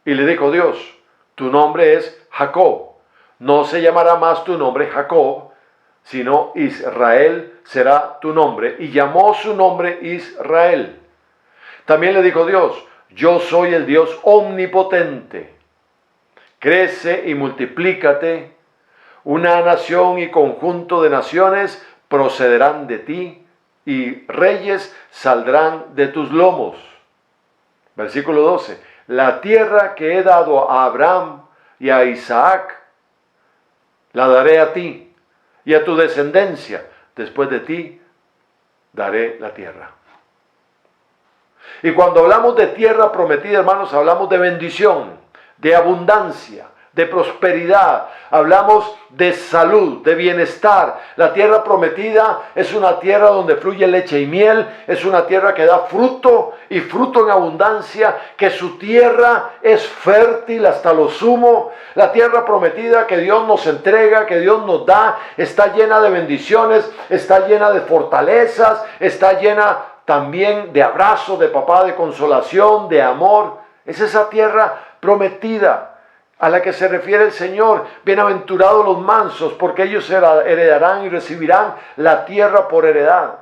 Y le dijo Dios, tu nombre es Jacob, no se llamará más tu nombre Jacob, sino Israel será tu nombre. Y llamó su nombre Israel. También le dijo Dios, yo soy el Dios omnipotente. Crece y multiplícate. Una nación y conjunto de naciones procederán de ti y reyes saldrán de tus lomos. Versículo 12. La tierra que he dado a Abraham y a Isaac, la daré a ti y a tu descendencia. Después de ti daré la tierra. Y cuando hablamos de tierra prometida, hermanos, hablamos de bendición, de abundancia, de prosperidad, hablamos de salud, de bienestar. La tierra prometida es una tierra donde fluye leche y miel, es una tierra que da fruto y fruto en abundancia, que su tierra es fértil hasta lo sumo. La tierra prometida que Dios nos entrega, que Dios nos da, está llena de bendiciones, está llena de fortalezas, está llena también de abrazos de papá, de consolación, de amor. Es esa tierra prometida a la que se refiere el Señor. Bienaventurados los mansos, porque ellos heredarán y recibirán la tierra por heredad.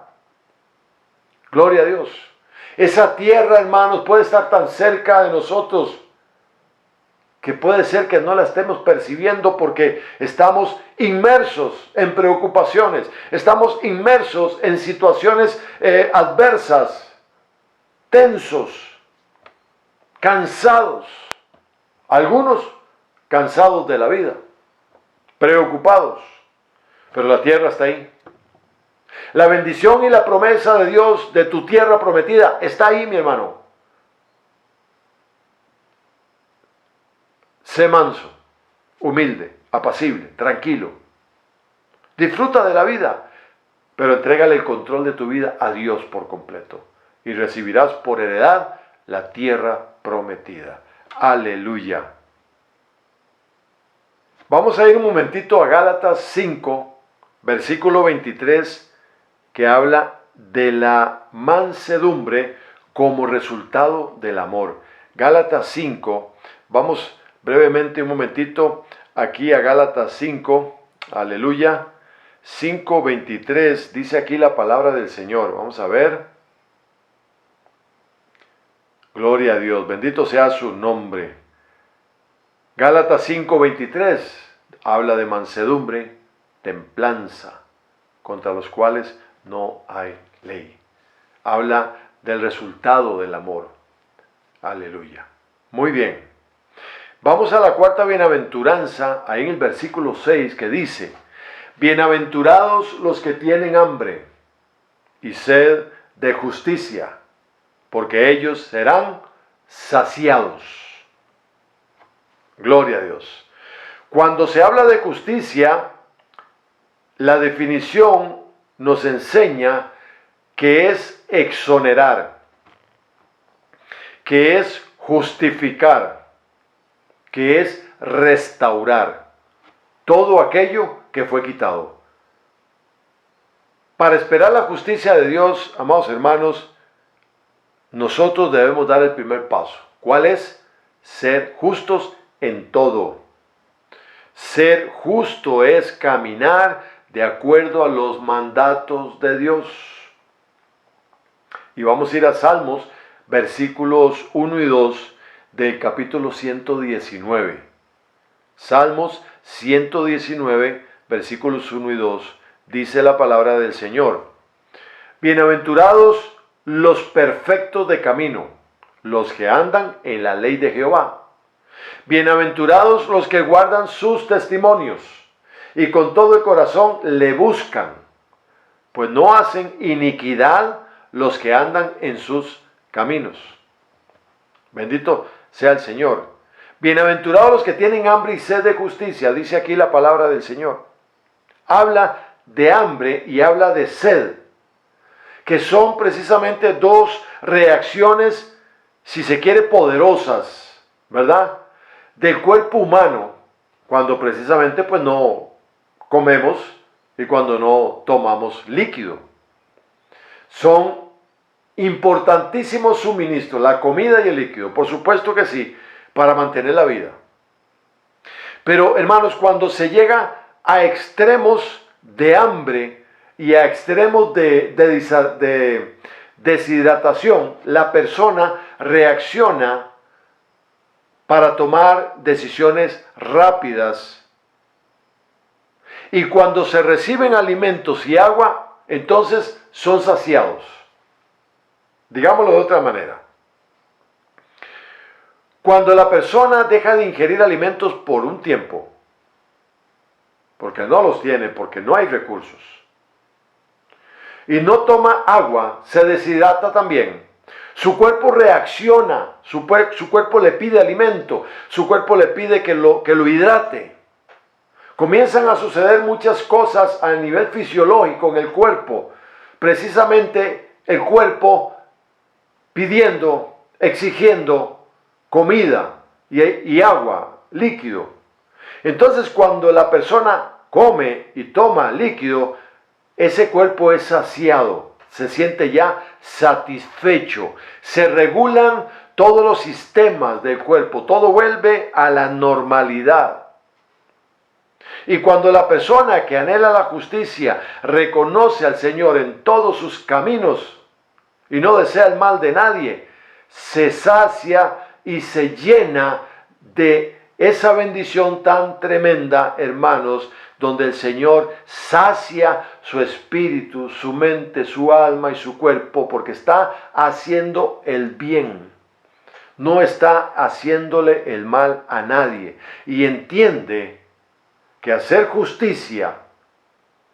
Gloria a Dios. Esa tierra, hermanos, puede estar tan cerca de nosotros que puede ser que no la estemos percibiendo porque estamos inmersos en preocupaciones, estamos inmersos en situaciones adversas, tensos, cansados. Algunos cansados de la vida, preocupados, pero la tierra está ahí. La bendición y la promesa de Dios de tu tierra prometida está ahí, mi hermano. Sé manso, humilde, apacible, tranquilo. Disfruta de la vida, pero entrégale el control de tu vida a Dios por completo. Y recibirás por heredad la tierra prometida. Aleluya. Vamos a ir un momentito a Gálatas 5, versículo 23, que habla de la mansedumbre como resultado del amor. Gálatas 5, vamos brevemente un momentito aquí a Gálatas 5, aleluya. 5:23 dice aquí la palabra del Señor. Vamos a ver. Gloria a Dios, bendito sea su nombre. Gálatas 5:23 habla de mansedumbre, templanza, contra los cuales no hay ley. Habla del resultado del amor. Aleluya. Muy bien. Vamos a la cuarta bienaventuranza, ahí en el versículo 6, que dice: bienaventurados los que tienen hambre y sed de justicia, porque ellos serán saciados. Gloria a Dios. Cuando se habla de justicia, la definición nos enseña que es exonerar, que es justificar, que es restaurar todo aquello que fue quitado. Para esperar la justicia de Dios, amados hermanos, nosotros debemos dar el primer paso. ¿Cuál es? Ser justos en todo. Ser justo es caminar de acuerdo a los mandatos de Dios. Y vamos a ir a Salmos, versículos 1 y 2 del capítulo 119. Salmos 119, versículos 1 y 2, dice la palabra del Señor: bienaventurados los perfectos de camino, los que andan en la ley de Jehová. Bienaventurados los que guardan sus testimonios y con todo el corazón le buscan, pues no hacen iniquidad los que andan en sus caminos. Bendito sea el Señor. Bienaventurados los que tienen hambre y sed de justicia, dice aquí la palabra del Señor. Habla de hambre y habla de sed, que son precisamente dos reacciones, si se quiere, poderosas, ¿verdad?, del cuerpo humano, cuando precisamente pues no comemos y cuando no tomamos líquido. Son importantísimos suministros, la comida y el líquido, por supuesto que sí, para mantener la vida. Pero hermanos, cuando se llega a extremos de hambre y a extremos de deshidratación, la persona reacciona para tomar decisiones rápidas. Y cuando se reciben alimentos y agua, entonces son saciados. Digámoslo de otra manera. Cuando la persona deja de ingerir alimentos por un tiempo, porque no los tiene, porque no hay recursos, y no toma agua, se deshidrata también. Su cuerpo reacciona, su cuerpo le pide alimento, su cuerpo le pide que lo hidrate. Comienzan a suceder muchas cosas a nivel fisiológico en el cuerpo. Precisamente el cuerpo pidiendo, exigiendo comida y agua, líquido. Entonces cuando la persona come y toma líquido, ese cuerpo es saciado, se siente ya satisfecho, se regulan todos los sistemas del cuerpo, todo vuelve a la normalidad. Y cuando la persona que anhela la justicia reconoce al Señor en todos sus caminos y no desea el mal de nadie, se sacia y se llena de esa bendición tan tremenda, hermanos, donde el Señor sacia su espíritu, su mente, su alma y su cuerpo, porque está haciendo el bien. No está haciéndole el mal a nadie. Y entiende que hacer justicia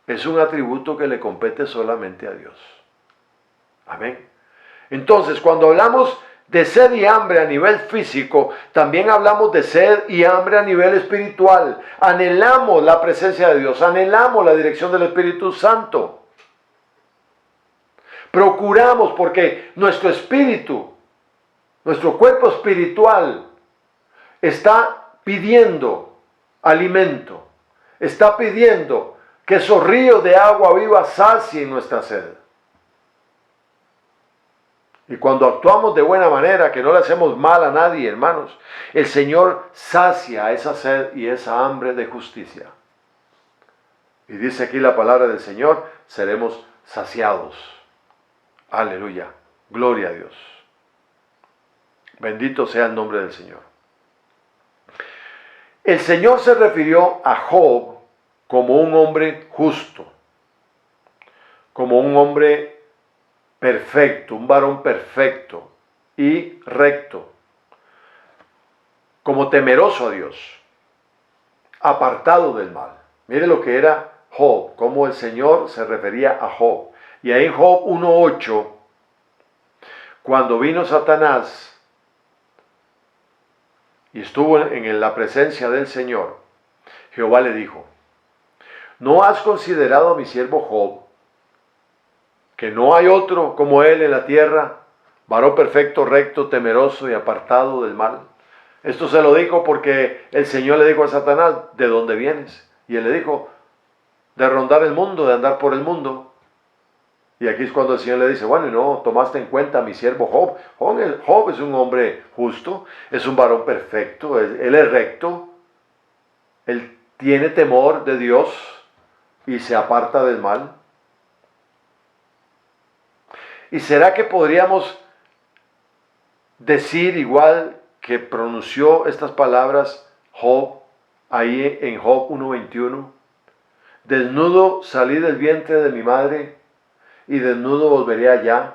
es un atributo que le compete solamente a Dios. Amén. Entonces, cuando hablamos de sed y hambre a nivel físico, también hablamos de sed y hambre a nivel espiritual. Anhelamos la presencia de Dios, anhelamos la dirección del Espíritu Santo. Procuramos porque nuestro espíritu, nuestro cuerpo espiritual está pidiendo alimento, está pidiendo que esos ríos de agua viva sacien nuestra sed. Y cuando actuamos de buena manera, que no le hacemos mal a nadie, hermanos, el Señor sacia esa sed y esa hambre de justicia. Y dice aquí la palabra del Señor, seremos saciados. Aleluya, gloria a Dios. Bendito sea el nombre del Señor. El Señor se refirió a Job como un hombre justo, como un hombre perfecto, un varón perfecto y recto, como temeroso a Dios, apartado del mal. Mire lo que era Job, cómo el Señor se refería a Job. Y ahí en Job 1:8, cuando vino Satanás y estuvo en la presencia del Señor, Jehová le dijo: ¿no has considerado a mi siervo Job, que no hay otro como él en la tierra, varón perfecto, recto, temeroso y apartado del mal? Esto se lo dijo porque el Señor le dijo a Satanás: ¿de dónde vienes? Y él le dijo: de rondar el mundo, de andar por el mundo. Y aquí es cuando el Señor le dice: bueno, y no tomaste en cuenta a mi siervo Job. Job es un hombre justo, es un varón perfecto, él es recto, él tiene temor de Dios y se aparta del mal. ¿Y será que podríamos decir igual que pronunció estas palabras Job ahí en Job 1:21? Desnudo salí del vientre de mi madre y desnudo volveré allá.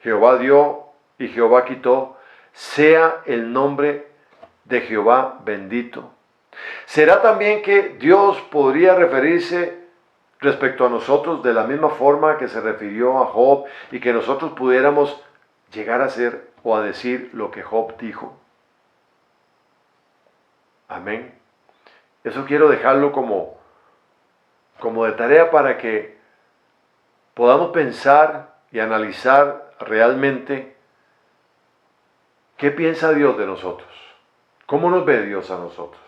Jehová dio y Jehová quitó, sea el nombre de Jehová bendito. ¿Será también que Dios podría referirse respecto a nosotros de la misma forma que se refirió a Job y que nosotros pudiéramos llegar a ser o a decir lo que Job dijo? Amén. Eso quiero dejarlo como de tarea para que podamos pensar y analizar realmente qué piensa Dios de nosotros, cómo nos ve Dios a nosotros,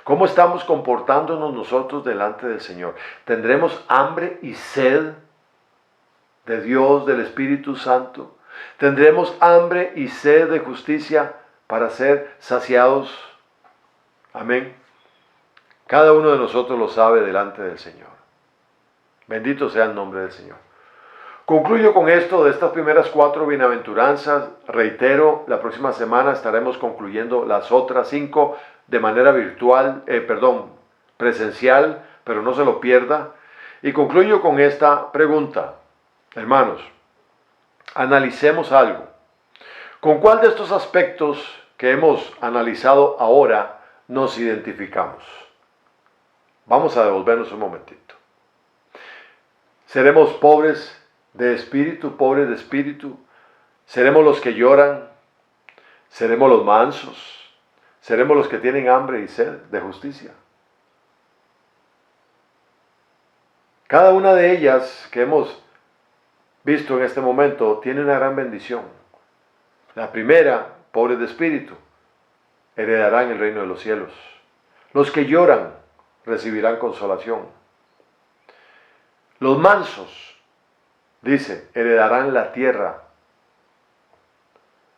cómo estamos comportándonos nosotros delante del Señor. ¿Tendremos hambre y sed de Dios, del Espíritu Santo? ¿Tendremos hambre y sed de justicia para ser saciados? Amén. Cada uno de nosotros lo sabe delante del Señor. Bendito sea el nombre del Señor. Concluyo con esto de estas primeras 4 bienaventuranzas. Reitero, la próxima semana estaremos concluyendo las otras 5 de manera presencial, pero no se lo pierda. Y concluyo con esta pregunta. Hermanos, analicemos algo. ¿Con cuál de estos aspectos que hemos analizado ahora nos identificamos? Vamos a devolvernos un momentito. ¿Seremos pobres de espíritu, pobres de espíritu? ¿Seremos los que lloran? ¿Seremos los mansos? ¿Seremos los que tienen hambre y sed de justicia? Cada una de ellas que hemos visto en este momento tiene una gran bendición. La primera, pobres de espíritu, heredarán el reino de los cielos. Los que lloran recibirán consolación. Los mansos, dice, heredarán la tierra.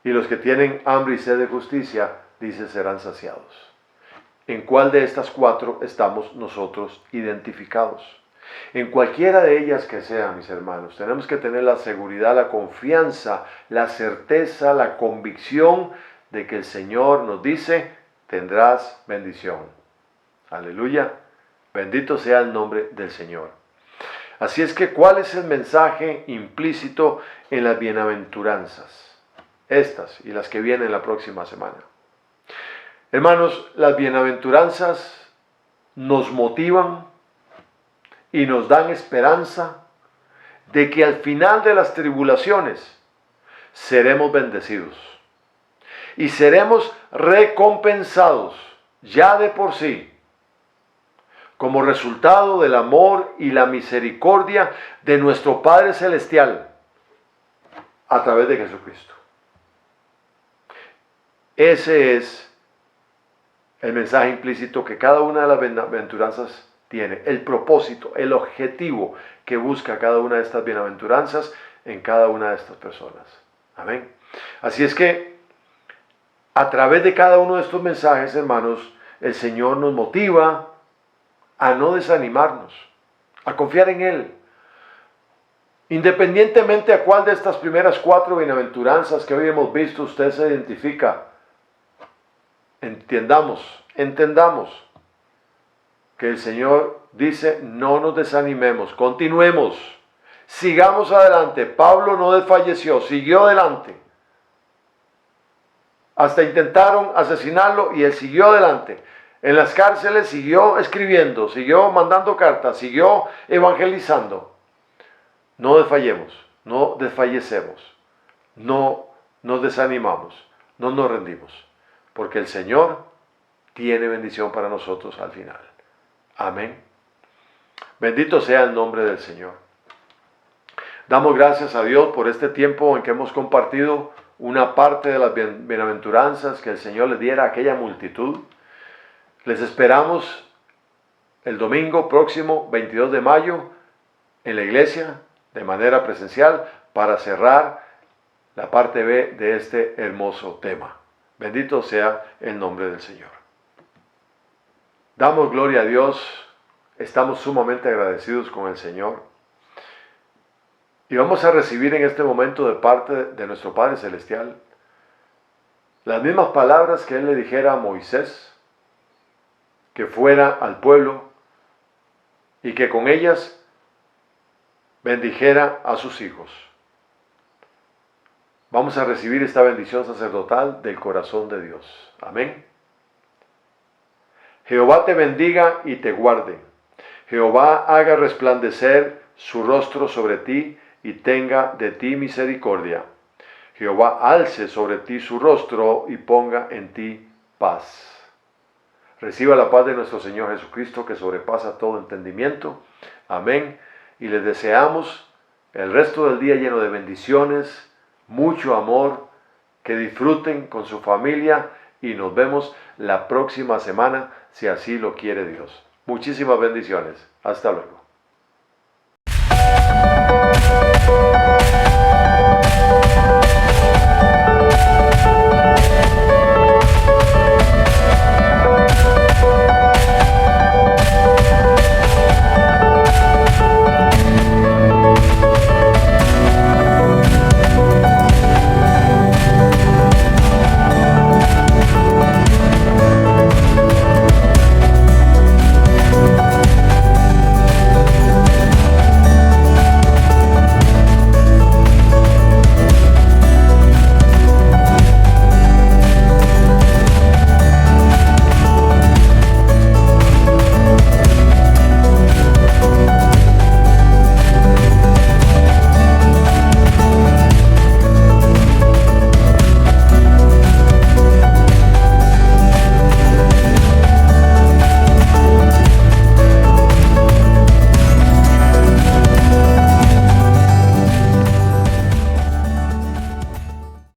Y los que tienen hambre y sed de justicia, dice, serán saciados. ¿En cuál de estas 4 estamos nosotros identificados? En cualquiera de ellas que sean, mis hermanos, tenemos que tener la seguridad, la confianza, la certeza, la convicción de que el Señor nos dice: tendrás bendición. Aleluya. Bendito sea el nombre del Señor. Así es que, ¿cuál es el mensaje implícito en las bienaventuranzas? Estas y las que vienen la próxima semana. Hermanos, las bienaventuranzas nos motivan y nos dan esperanza de que al final de las tribulaciones seremos bendecidos y seremos recompensados ya de por sí como resultado del amor y la misericordia de nuestro Padre Celestial a través de Jesucristo. Ese es el mensaje implícito que cada una de las bienaventuranzas tiene, el propósito, el objetivo que busca cada una de estas bienaventuranzas en cada una de estas personas. Amén. Así es que a través de cada uno de estos mensajes, hermanos, el Señor nos motiva a no desanimarnos, a confiar en Él. Independientemente a cuál de estas primeras 4 bienaventuranzas que hoy hemos visto usted se identifica, entendamos que el Señor dice: no nos desanimemos, continuemos, sigamos adelante. Pablo no desfalleció, siguió adelante. Hasta intentaron asesinarlo y él siguió adelante. En las cárceles siguió escribiendo, siguió mandando cartas, siguió evangelizando. No desfallemos, no desfallecemos, no nos desanimamos, no nos rendimos, porque el Señor tiene bendición para nosotros al final. Amén. Bendito sea el nombre del Señor. Damos gracias a Dios por este tiempo en que hemos compartido una parte de las bienaventuranzas que el Señor les diera a aquella multitud. Les esperamos el domingo próximo, 22 de mayo, en la iglesia, de manera presencial, para cerrar la parte B de este hermoso tema. Bendito sea el nombre del Señor. Damos gloria a Dios, estamos sumamente agradecidos con el Señor. Y vamos a recibir en este momento de parte de nuestro Padre Celestial las mismas palabras que Él le dijera a Moisés, que fuera al pueblo y que con ellas bendijera a sus hijos. Vamos a recibir esta bendición sacerdotal del corazón de Dios. Amén. Jehová te bendiga y te guarde. Jehová haga resplandecer su rostro sobre ti y tenga de ti misericordia. Jehová alce sobre ti su rostro y ponga en ti paz. Reciba la paz de nuestro Señor Jesucristo, que sobrepasa todo entendimiento. Amén. Y les deseamos el resto del día lleno de bendiciones, mucho amor, que disfruten con su familia y nos vemos la próxima semana, si así lo quiere Dios. Muchísimas bendiciones. Hasta luego.